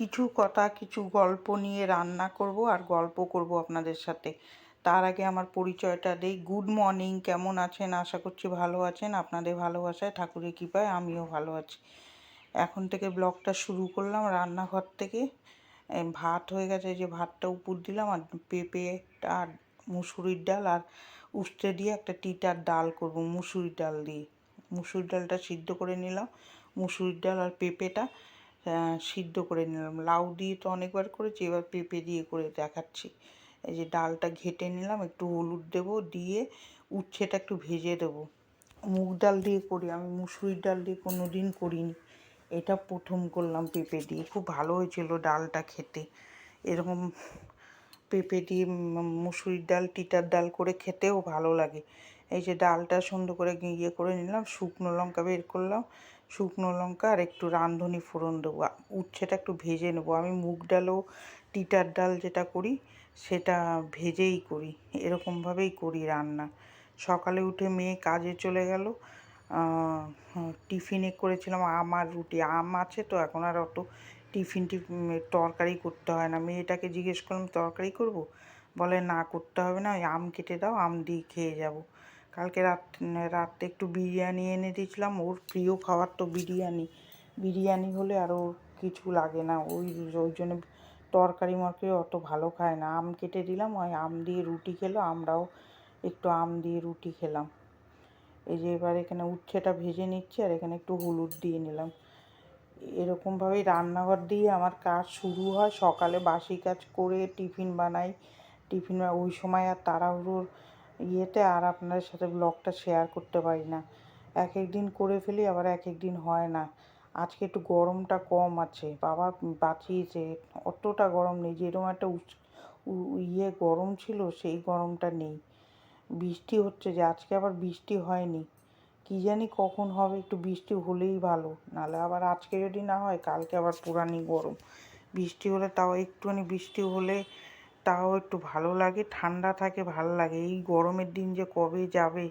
কিছু কথা কিছু গল্প নিয়ে রান্না করব আর গল্প করব আপনাদের সাথে। তার আগে আমার পরিচয়টা দেই। গুড মর্নিং, কেমন আছেন? আশা করছি ভালো আছেন। আপনাদের ভালোবাসায় ঠাকুরের কৃপায় আমিও ভালো আছি। এখন থেকে ব্লগটা শুরু করলাম রান্নাঘর থেকে। ভাত হয়ে গেছে, এই যে ভাতটা উপর দিলাম, আর পেঁপে আর মুসুরির ডাল আর উস্তে দিয়ে একটা তিতার ডাল করব মুসুরির ডাল দিয়ে। মুসুরির ডালটা সিদ্ধ করে নিলাম, মুসুরির ডাল আর পেঁপেটা সিদ্ধ করে নিলাম। লাউ দিয়ে তো অনেকবার করেছি, এবার পেঁপে দিয়ে করে দেখাচ্ছি। এই যে ডালটা ঘেটে নিলাম, একটু হলুদ দেবো, দিয়ে উচ্ছেটা একটু ভেজে দেবো। মুগ ডাল দিয়ে করি, আমি মুসুরির ডাল দিয়ে কোনো দিন করিনি, এটা প্রথম করলাম পেঁপে দিয়ে। খুব ভালো হয়েছিল ডালটা খেতে। এরকম পেঁপে দিয়ে মুসুরির ডাল তিতার ডাল করে খেতেও ভালো লাগে। এই যে ডালটা সুন্দর করে ইয়ে করে নিলাম, শুকনো লঙ্কা বের করলাম, শুকনো লঙ্কা আর একটু রাঁধুনি ফোড়ন দেবো, উচ্ছেটা একটু ভেজে নেবো। আমি মুগ ডালও তিতার ডাল যেটা করি সেটা ভেজেই করি, এরকমভাবেই করি রান্না। সকালে উঠে মেয়ে কাজে চলে গেল, টিফিনে করেছিলাম আম আর রুটি। আম আছে তো এখন আর অত টিফিন তরকারি করতে হয় না। মেয়েটাকে জিজ্ঞেস করলাম তরকারি করব, বলে না করতে হবে না, ওই আম কেটে দাও, আম দিয়ে খেয়ে যাব। কালকে রাত্রে একটু বিরিয়ানি এনে দিয়েছিলাম, ওর প্রিয় খাবার তো বিরিয়ানি। বিরিয়ানি হলে আর ওর কিছু লাগে না, ওই ওই জন্য তরকারি মরকারি অত ভালো খায় না। আম কেটে দিলাম, ওই আম দিয়ে রুটি খেলো, আমরাও একটু আম দিয়ে রুটি খেলাম। এই যে এবার এখানে উচ্ছেটা ভেজে নিচ্ছি আর এখানে একটু হলুদ দিয়ে নিলাম। এরকমভাবেই রান্নাঘর দিয়ে আমার কাজ শুরু হয়। সকালে বাসি কাজ করে টিফিন বানাই, টিফিন ওই সময় আর তাড়াহুড়োর ইয়েতে আর আপনাদের সাথে ব্লগটা শেয়ার করতে পারি না। এক এক দিন করে ফেলি, আবার এক এক দিন হয় না। আজকে একটু গরমটা কম আছে, বাবা বাঁচিয়েছে, অতটা গরম নেই। যেরকম একটা ইয়ে গরম ছিল সেই গরমটা নেই। বৃষ্টি হচ্ছে, যে আজকে আবার বৃষ্টি হয়নি, কি জানি কখন হবে। একটু বৃষ্টি হলেই ভালো, নাহলে আবার আজকে যদি না হয় কালকে আবার পুরানি গরম। বৃষ্টি হলে তাও একটুখানি বৃষ্টি হলে তাও একটু ভালো লাগে, ঠান্ডা থাকে, ভালো লাগে। এই গরমের দিন যে কবে যাবে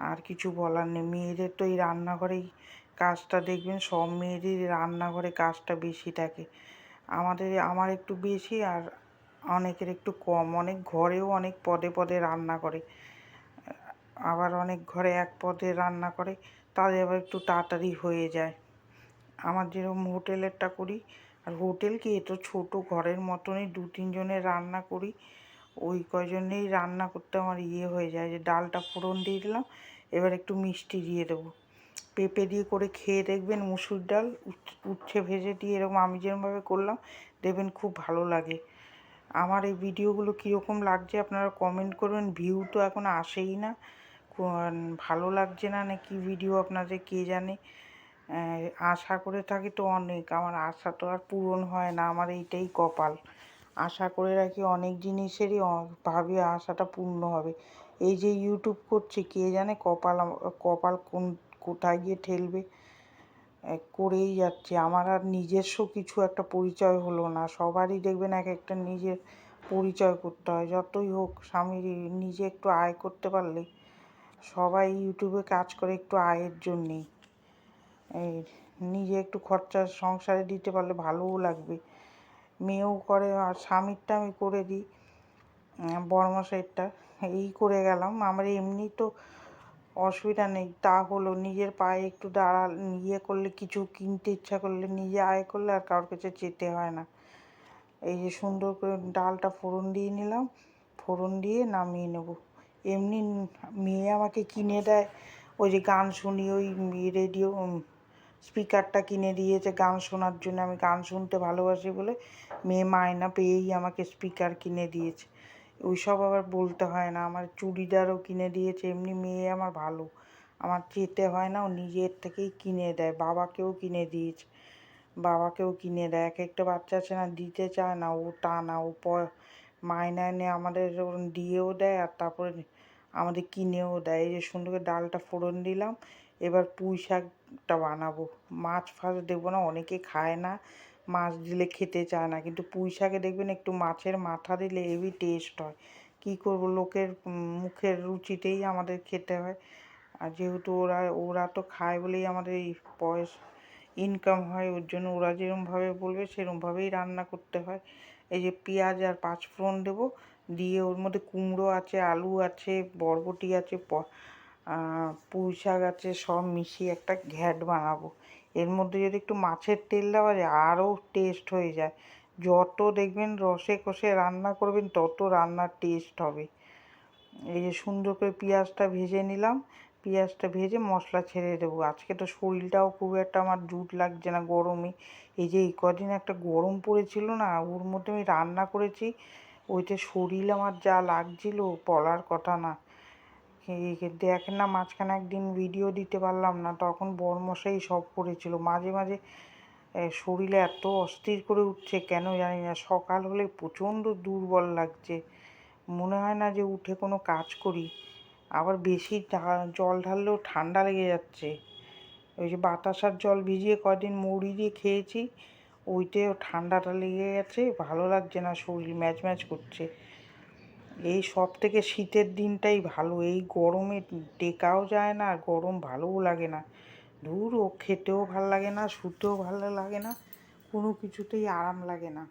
আর কিছু বলার নেই। মেয়েদের তো এই রান্নাঘরেই কাজটা দেখবেন, সব মেয়েদের রান্নাঘরে কাজটা বেশি থাকে। আমার একটু বেশি আর অনেকের একটু কম। অনেক ঘরেও অনেক পদে পদে রান্না করে, আবার অনেক ঘরে এক পদে রান্না করে, তাদের আবার একটু তাড়াতাড়ি হয়ে যায়। আমার যেরকম হোটেলেরটা করি, আর হোটেল কি, এ তো ছোটো ঘরের মতনই, 2-3 জনের রান্না করি, ওই কয়জনেই রান্না করতে আমার ইয়ে হয়ে যায়। যে ডালটা ফোড়ন দিয়ে দিলাম, এবার একটু মিষ্টি দিয়ে দেবো। পেঁপে দিয়ে করে খেয়ে দেখবেন, মুসুর ডাল উচ্ছে ভেজে দিয়ে এরকম আমি যেরকমভাবে করলাম, দেখবেন খুব ভালো লাগে। আমার এই ভিডিওগুলো কীরকম লাগছে আপনারা কমেন্ট করবেন। ভিউ তো এখন আসেই না, ভালো লাগছে না না কি ভিডিও আপনাদের কে জানে। আশা করে থাকি তো অনেক, আমার আশা তো আর পূরণ হয় না, আমার এইটাই কপাল। আশা করে রাখি অনেক জিনিসেরই, ভাবি আশাটা পূর্ণ হবে। এই যে ইউটিউব করছি, কে জানে কপাল কপাল কোথায় গিয়ে ঠেলবে। করেই যাচ্ছি, আমার আর নিজস্ব কিছু একটা পরিচয় হলো না। সবারই দেখবেন এক একটা নিজের পরিচয় করতে হয়, যতই হোক স্বামীর নিজে একটু আয় করতে পারলে। সবাই ইউটিউবে কাজ করে একটু আয়ের জন্যেই, এই নিজে একটু খরচা সংসারে দিতে পারলে ভালোও লাগবে। মেয়েও করে, আর স্বামীরটা আমি করে দিই, বড়মশাইয়েরটা এই করে গেলাম। আমার এমনি তো অসুবিধা নেই, তা হলো নিজের পায়ে একটু ইয়ে করলে, কিছু কিনতে ইচ্ছা করলে, নিজে আয় করলে আর কারোর কাছে যেতে হয় না। এই যে সুন্দর করে ডালটা ফোড়ন দিয়ে নিলাম, ফোড়ন দিয়ে নামিয়ে নেব। এমনি মেয়ে আমাকে কিনে দেয়, ওই যে গান শুনি, ওই রেডিও স্পিকারটা কিনে দিয়েছে গান শোনার জন্য। আমি গান শুনতে ভালোবাসি বলে মেয়ে মায়না পেয়েই আমাকে স্পিকার কিনে দিয়েছে। ওইসব আবার বলতে হয় না। আমার চুড়িদারও কিনে দিয়েছে, এমনি মেয়ে আমার ভালো, আমার যেতে হয় না, ও নিজের থেকেই কিনে দেয়। বাবাকেও কিনে দিয়েছে, বাবাকেও কিনে দেয়। এক একটা বাচ্চা আছে না, দিতে চায় না, ও তা না, ও মায়না এনে আমাদের দিয়েও দেয় আর তারপরে আমাদের কিনেও দেয়। এই যে সুন্দর করে ডালটা ফোড়ন দিলাম, এবার পুঁই শাকটা বানাবো। মাছ ফাছ দেবো না, অনেকে খায় না, মাছ দিলে খেতে চায় না, কিন্তু পুঁই শাকে দেখবেন একটু মাছের মাথা দিলে হেভি টেস্ট হয়। কী করবো, লোকের মুখের রুচিতেই আমাদের খেতে হয়। আর যেহেতু ওরা ওরা তো খায় বলেই আমাদের এই বয়স, ইনকাম হয়, ওর জন্য ওরা যেরমভাবে বলবে সেরমভাবেই রান্না করতে হয়। এই যে পেঁয়াজ আর পাঁচফোড়ন দেবো, দিয়ে ওর মধ্যে কুমড়ো আছে, আলু আছে, বরবটি আছে, পুঁই শাক আছে, সব মিশিয়ে একটা ঘ্যাট বানাবো। এর মধ্যে যদি একটু মাছের তেল দেওয়া যায় আরও টেস্ট হয়ে যায়। যত দেখবেন রসে কষে রান্না করবেন তত রান্নার টেস্ট হবে। এই যে সুন্দর করে পেঁয়াজটা ভেজে নিলাম, পেঁয়াজটা ভেজে মশলা ছেড়ে দেবো। আজকে তো শরীরটাও খুব একটা আমার জুট লাগছে না গরমে। এই যে এই কদিন একটা গরম পড়েছিল না, ওর মধ্যে আমি রান্না করেছি, ওইতে শরীর আমার যা লাগছিল বলার কথা না। দেখেন না, মাঝখানে একদিন ভিডিও দিতে পারলাম না, তখন বরমশাই সব করেছিল। মাঝে মাঝে শরীরে এত অস্থির করে উঠছে কেন জানি না, সকাল হলে প্রচণ্ড দুর্বল লাগছে, মনে হয় না যে উঠে কোনো কাজ করি। আবার বেশি জল ঢাললেও ঠান্ডা লেগে যাচ্ছে। ওই যে বাতাসার জল ভিজিয়ে কদিন মৌরি দিয়ে খেয়েছি, ওইটাও ঠান্ডাটা লেগে গেছে, ভালো লাগছে না, শরীর ম্যাচ ম্যাচ করছে। এই সব থেকে শীতের দিনটাই ভালো, এই গরমে টেকাও যায় না আর গরম ভালোও লাগে না। ধুর, ও খেতেও ভাল লাগে না, শুতেও ভালো লাগে না, কোনো কিছুতেই আরাম লাগে না।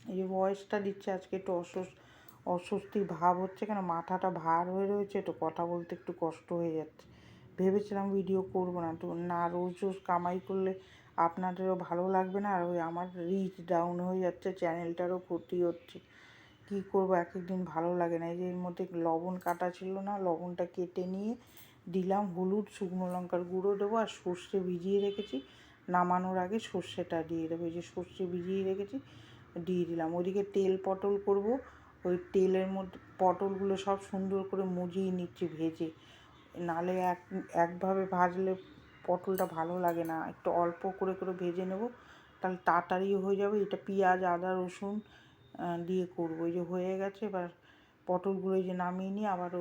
এই যে ভয়েসটা দিচ্ছে আজকে একটু অস্বস্তি ভাব হচ্ছে, কেন মাথাটা ভার হয়ে রয়েছে, তো কথা বলতে একটু কষ্ট হয়ে যাচ্ছে। ভেবেছিলাম ভিডিও করবো না, তো না রোজ রোজ কামাই করলে আপনাদেরও ভালো লাগবে না, আর ওই আমার রিচ ডাউন হয়ে যাচ্ছে, চ্যানেলটারও ক্ষতি হচ্ছে। কী করবো, এক একদিন ভালো লাগে না। এই যে এর মধ্যে লবণ কাটা ছিল না, লবণটা কেটে নিয়ে দিলাম, হলুদ, শুকনো লঙ্কার গুঁড়ো দেবো, আর সর্ষে ভিজিয়ে রেখেছি, নামানোর আগে সর্ষেটা দিয়ে দেবো। এই যে সর্ষে ভিজিয়ে রেখেছি, দিয়ে দিলাম। ওইদিকে তেল পটল করব, ওই তেলের মধ্যে পটলগুলো সব সুন্দর করে মুজিয়ে নিচ্ছি ভেজে, নালে একভাবে ভাজলে পটলটা ভালো লাগে না, একটু অল্প করে করে ভেজে নেব, তাহলে তাড়াতাড়ি হয়ে যাবে। এটা পেঁয়াজ আদা রসুন দিয়ে করবো। এই যে হয়ে গেছে, এবার পটলগুলো এই যে নামিয়ে নিয়ে আবার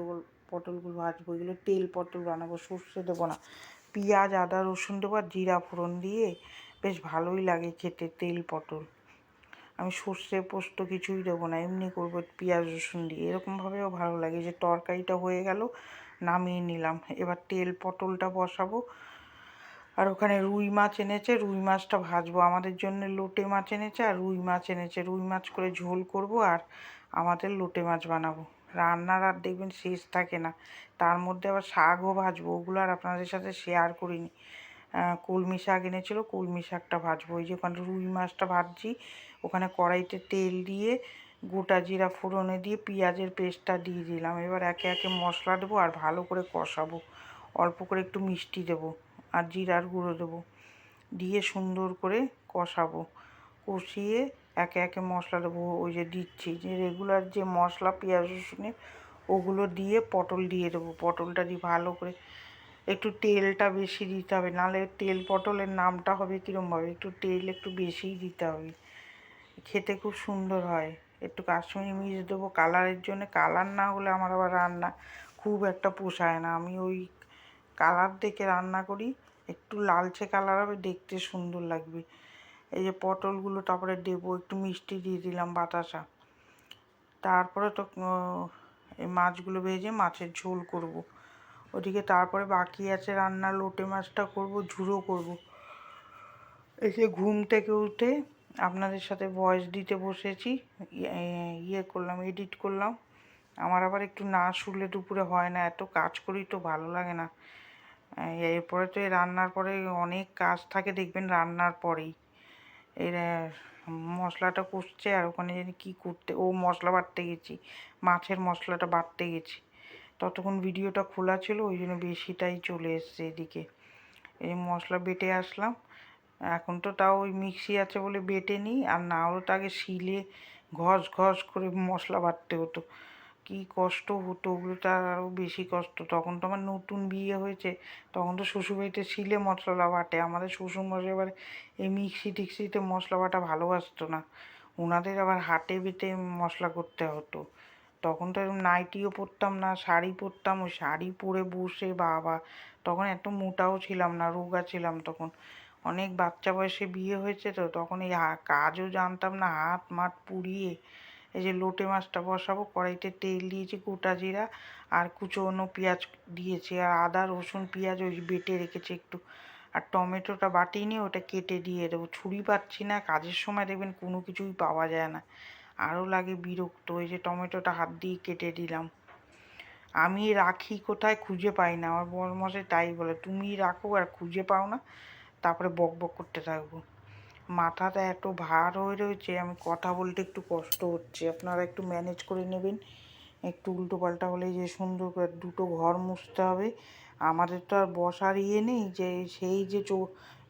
পটলগুলো ভাজবো। এগুলো তেল পটল বানাবো, সর্ষে দেবো না, পেঁয়াজ আদা রসুন দেবো আর জিরা ফোড়ন দিয়ে, বেশ ভালোই লাগে খেতে তেল পটল। আমি সর্ষে পোস্ত কিছুই দেবো না, এমনি করবো পেঁয়াজ রসুন দিয়ে, এরকমভাবেও ভালো লাগে। যে তরকারিটা হয়ে গেল, নামিয়ে নিলাম, এবার তেল পটলটা বসাবো। আর ওখানে রুই মাছ এনেছে, রুই মাছটা ভাজবো। আমাদের জন্য লোটে মাছ এনেছে আর রুই মাছ এনেছে, রুই মাছ করে ঝোল করব আর আমাদের লোটে মাছ বানাবো। রান্নার আর দেখবেন শেষ থাকে না। তার মধ্যে আবার শাকও ভাজবো, ওগুলো আর আপনাদের সাথে শেয়ার করিনি। কলমি শাক এনেছিল, কলমি শাকটা ভাজবো। ওই যে ওখানে রুই মাছটা ভাজছি, ওখানে কড়াইতে তেল দিয়ে গোটা জিরা ফোড়নে দিয়ে পেঁয়াজের পেস্টটা দিয়ে দিলাম। এবার একে একে মশলা দেবো আর ভালো করে কষাবো, অল্প করে একটু মিষ্টি দেবো আর জিরার গুঁড়ো দেবো, দিয়ে সুন্দর করে কষাবো। কষিয়ে একে একে মশলা দেবো, ওই যে দিচ্ছি যে রেগুলার যে মশলা পেঁয়াজ রসুনের, ওগুলো দিয়ে পটল দিয়ে দেবো। পটলটা দিয়ে ভালো করে, একটু তেলটা বেশি দিতে হবে, নাহলে তেল পটলের নামটা হবে কীরমভাবে, একটু তেল একটু বেশিই দিতে হবে, খেতে খুব সুন্দর হয়। একটু কাশ্মীরি মির্চ দেবো কালারের জন্য, কালার না হলে আমার আবার রান্না খুব একটা পোষায় না, আমি ওই কালার দেখে রান্না করি, একটু লালচে কালার হবে, দেখতে সুন্দর লাগবে। এই যে পটলগুলো তারপরে দেবো, একটু মিষ্টি দিয়ে দিলাম বাতাসা। তারপরে তো এই মাছগুলো ভেজে মাছের ঝোল করব। ওদিকে তারপরে বাকি আছে রান্না, লোটে মাছটা করব, ঝুড়ো করব। এই যে ঘুম থেকে উঠে আপনাদের সাথে ভয়েস দিতে বসেছি, করলাম, এডিট করলাম। আমার আবার একটু না শুলে দুপুরে হয় না, এত কাজ করি তো ভালো লাগে না। এরপরে তো এই রান্নার পরে অনেক কাজ থাকে, দেখবেন রান্নার পরেই এর মশলাটা কষছে, আর ওখানে জানি কী করতে, মশলা বাটতে গেছি, মাছের মশলাটা বাটতে গেছি, ততক্ষণ ভিডিওটা খোলা ছিল, ওই জন্য বেশিটাই চলে এসছে এদিকে। এই মশলা বেটে আসলাম, এখন তো তাও ওই মিক্সি আছে বলে বেটে নিই, আর না হলে তো আগে শিলে ঘষ ঘষ করে মশলা বাটতে হতো, কি কষ্ট হতো, ওগুলো তো আরও বেশি কষ্ট। তখন তো আমার নতুন বিয়ে হয়েছে, তখন তো শ্বশুরবাড়িতে শিলে মশলা বাটে, আমাদের শ্বশুরমশাই এবার এই মিক্সি টিক্সিতে মশলা বাটা ভালোবাসতো না, ওনাদের আবার হাটে বেটে মশলা করতে হতো। তখন তো এরকম নাইটিও পরতাম না, শাড়ি পরতাম, ওই শাড়ি পরে বসে বাবা, তখন এত মোটাও ছিলাম না, রোগা ছিলাম তখন, অনেক বাচ্চা বয়সে বিয়ে হয়েছে তো, তখন এই কাজও জানতাম না, হাত মাত পুড়িয়ে। এই যে লোটে মাছটা বসাবো, কড়াইতে তেল দিয়েছি, গোটা জিরা আর কুচোনো পেঁয়াজ দিয়েছি, আর আদা রসুন পেঁয়াজ ওই বেটে রেখেছি একটু, আর টমেটোটা বাটিয়ে নিয়ে ওটা কেটে দিয়ে দেবো। ছুরি পাচ্ছি না, কাজের সময় দেখবেন কোনো কিছুই পাওয়া যায় না, আরও লাগে বিরক্ত। ওই যে টমেটোটা হাত দিয়ে কেটে দিলাম। আমি রাখি কোথায় খুঁজে পাই না, আমার বরমশাই তাই বলে, তুমি রাখো আর খুঁজে পাও না, তারপরে বক বক করতে থাকবো। মাথাটা এত ভার হয়ে রয়েছে, আমি কথা বলতে একটু কষ্ট হচ্ছে, আপনারা একটু ম্যানেজ করে নেবেন। একটু উল্টো পাল্টা হলে যে সুন্দর করে দুটো ঘর মুছতে হবে। আমাদের তো আর বসার ইয়ে নেই, যে সেই যে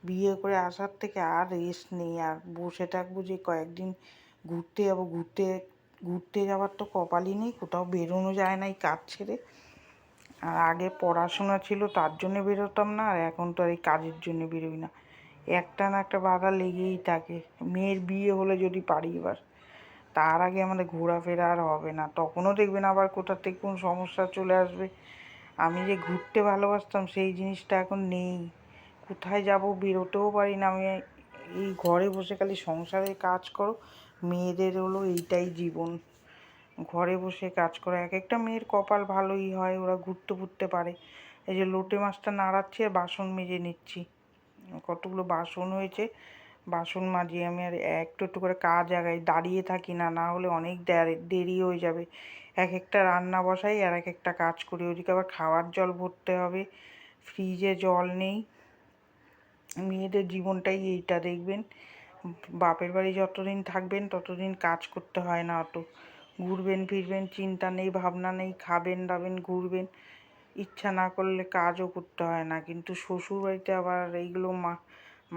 বিয়ে করে আসার থেকে আর রেস্ট নেই, আর বসে থাকবো যে কয়েকদিন ঘুরতে যাবো। ঘুরতে যাওয়ার তো কপালই নেই, কোথাও বেরোনো যায় না এই কাজ ছেড়ে। আর আগে পড়াশোনা ছিল তার জন্য বেরোতাম না, আর এখন তো আর এই কাজের জন্য বেরোই না। একটা না একটা বাধা লেগেই থাকে। মেয়ের বিয়ে হলে যদি পারি এবার, তার আগে আমাদের ঘোরাফেরা আর হবে না, তখনও দেখবেন আবার কোথা থেকে কোন সমস্যা চলে আসবে। আমি যে ঘুরতে ভালোবাসতাম সেই জিনিসটা এখন নেই, কোথায় যাব বেরোতেও পারি না। আমি এই ঘরে বসে খালি সংসারের কাজ করো, মেয়েদের হলো এইটাই জীবন, ঘরে বসে কাজ করো। এক একটা মেয়ের কপাল ভালোই হয়, ওরা ঘুরতে ফুরতে পারে। এই যে লোটে মাছটা নাড়াচ্ছি আর বাসন মেজে নিচ্ছি, কতগুলো বাসন হয়েছে, বাসন মাজি। আমি আর একটু একটু করে কাজ আগাই, দাঁড়িয়ে থাকি না, না হলে অনেক দেরি হয়ে যাবে। এক একটা রান্না বসাই আর এক একটা কাজ করি, ওদিকে আবার খাওয়ার জল ভরতে হবে, ফ্রিজে জল নেই। মেয়েদের জীবনটাই এইটা দেখবেন, বাপের বাড়ি যতদিন থাকবেন ততদিন কাজ করতে হয় না অত, ঘুরবেন ফিরবেন, চিন্তা নেই ভাবনা নেই, খাবেন দাবেন ঘুরবেন, ইচ্ছা না করলে কাজও করতে হয় না। কিন্তু শ্বশুর বাড়িতে আবার এইগুলো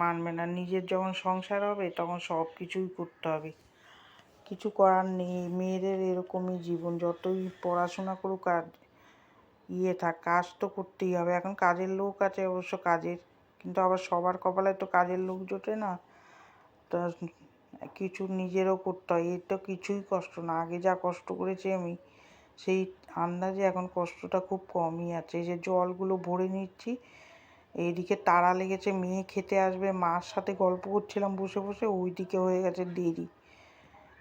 মানবে না, নিজের যখন সংসার হবে তখন সব কিছুই করতে হবে, কিছু করার নেই। মেয়েদের এরকমই জীবন, যতই পড়াশোনা করুক আর থাক, কাজ তো করতেই হবে। এখন কাজের লোক আছে অবশ্য কাজের, কিন্তু আবার সবার কপালে তো কাজের লোক জোটে না, তা কিছু নিজেরও করতে হয়। এর তো কিছুই কষ্ট না, আগে যা কষ্ট করেছি আমি সেই আন্দাজে এখন কষ্টটা খুব কমই আছে। এই যে জলগুলো ভরে নিচ্ছি, এইদিকে তাড়া লেগেছে, মেয়ে খেতে আসবে, মার সাথে গল্প করছিলাম বসে বসে, ওইদিকে হয়ে গেছে দেরি।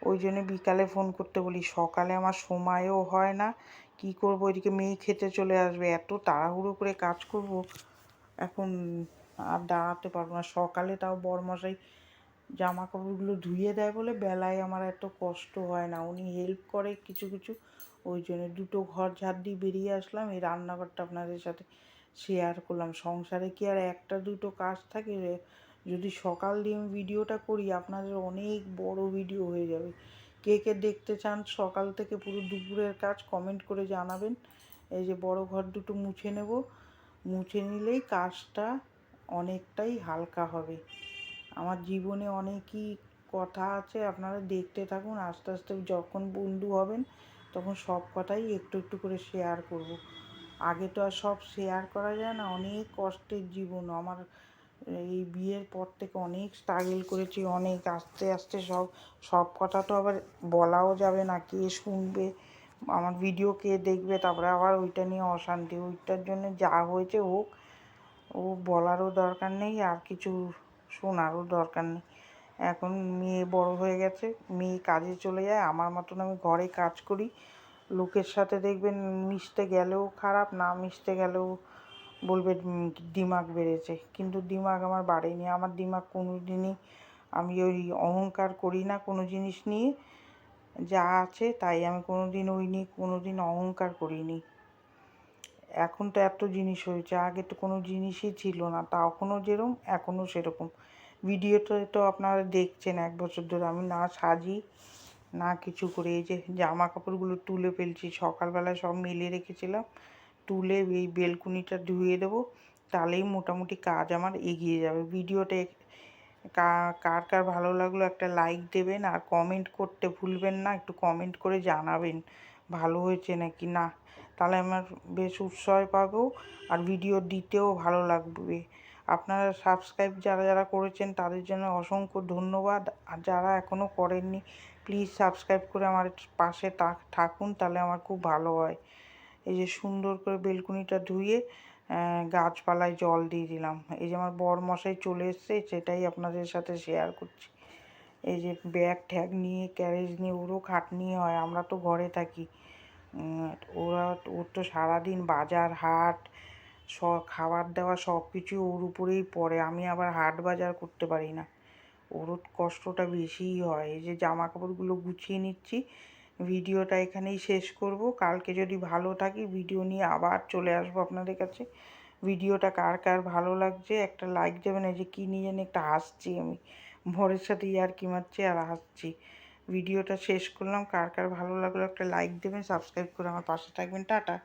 ওই জন্য বিকালে ফোন করতে বলি, সকালে আমার সময়ও হয় না, কি করব, ওইদিকে মেয়ে খেতে চলে আসবে, এত তাড়াহুড়ো করে কাজ করব, এখন আর দাঁড়াতে পারবো না। সকালে তাও বরমশাই জামা কাপড়গুলো ধুয়ে দেয় বলে বেলায় আমার এত কষ্ট হয় না, উনি হেল্প করে কিছু কিছু, ওই জন্য দুটো ঘর ঝাড় দিয়ে বেরিয়ে আসলাম। এই রান্নাঘরটা আপনাদের সাথে শেয়ার করলাম। সংসারে কি আর একটা দুটো কাজ থাকে? যদি সকাল দিয়ে আমি ভিডিওটা করি আপনাদের অনেক বড় ভিডিও হয়ে যাবে। কে কে দেখতে চান সকাল থেকে পুরো দুপুরের কাজ কমেন্ট করে জানাবেন। এই যে বড় ঘর দুটো মুছে নেব, মুছে নিলেই কাজটা অনেকটাই হালকা হবে। আমার জীবনে অনেকই কথা আছে, আপনারা দেখতে থাকুন, আস্তে আস্তে যখন বন্ধু হবেন তখন সব কথাই একটু একটু করে শেয়ার করব। আগে তো আর সব শেয়ার করা যায় না, অনেক কষ্টের জীবন আমার। এই বিয়ের পর থেকে অনেক স্ট্রাগল করেছি, অনেক আস্তে আস্তে সব কথা তো আবার বলাও যাবে না, কে শুনবে আমার ভিডিও, কে দেখবে, তারপরে আবার ওইটা নিয়ে অশান্তি, ওইটার জন্য যা হয়েছে হোক, ও বলারও দরকার নেই, আর কিছু শোনারও দরকার নেই। এখন মেয়ে বড় হয়ে গেছে, মেয়ে কাজে চলে যায়, আমার মতন আমি ঘরে কাজ করি। লোকের সাথে দেখবেন মিশতে গেলেও খারাপ, না মিশতে গেলেও বলবে দিমাগ বেড়েছে, কিন্তু দিমাগ আমার বাড়েনি। আমার দিমাগ কোনো দিনই, আমি ওই অহংকার করি না কোনো জিনিস নিয়ে, যা আছে তাই, আমি কোনো দিন ওই নিয়ে কোনো দিন অহংকার করিনি। এখন তো এত জিনিস হয়েছে, আগে তো কোনো জিনিসই ছিল না, তখনও যেরকম এখনও সেরকম। ভিডিওতে তো আপনারা দেখছেন 1 বছর ধরে আমি না সাজি না কিছু করে, এই যে জামা কাপড়গুলো তুলে ফেলছি, সকালবেলায় সব মেলে রেখেছিলাম, তুলে এই বেলকুনিটা ধুয়ে দেবো, তাহলেই মোটামুটি কাজ আমার এগিয়ে যাবে। ভিডিওটা কার কার ভালো লাগলো একটা লাইক দেবেন, আর কমেন্ট করতে ভুলবেন না, একটু কমেন্ট করে জানাবেন ভালো হয়েছে নাকি না, তাহলে আমার বেশ উৎসাহ পাবো আর ভিডিও দিতেও ভালো লাগবে। আপনারা সাবস্ক্রাইব যারা যারা করেছেন তাদের জন্য অসংখ্য ধন্যবাদ, আর যারা এখনও করেননি প্লিজ সাবস্ক্রাইব করে আমার পাশে থাকুন, তাহলে আমার খুব ভালো হয়। এই যে সুন্দর করে বেলকুনিটা ধুয়ে গাছপালায় জল দিয়ে দিলাম। এই যে আমার বরমশাই চলে এসছে, সেটাই আপনাদের সাথে শেয়ার করছি। এই যে ব্যাগ ট্যাগ নিয়ে ক্যারেজ নিয়ে ওরও খাটনি হয়, আমরা তো ঘরে থাকি, ওর তো সারাদিন বাজার হাট খাবার দাবার সব কিছু ওর উপরেই পড়ে। আমি আবার হাট বাজার করতে পারি না, ওর কষ্টটা বেশিই হয়। এই যে জামা কাপড়গুলো গুছিয়ে নিচ্ছি, ভিডিওটা এখানেই শেষ করব। কালকে যদি ভালো থাকি ভিডিও নিয়ে আবার চলে আসবো আপনাদের কাছে। ভিডিওটা কার কার ভালো লাগছে একটা লাইক দেবেন। এই যে কী নিয়ে জানি একটা হাসছি আমি, ভোরের সাথে ইয়ার্কি মারছি আর হাসছি। ভিডিওটা শেষ করলাম, কার কার ভালো লাগলো একটা লাইক দেবেন, সাবস্ক্রাইব করে আমার পাশে থাকবেন। টাটা।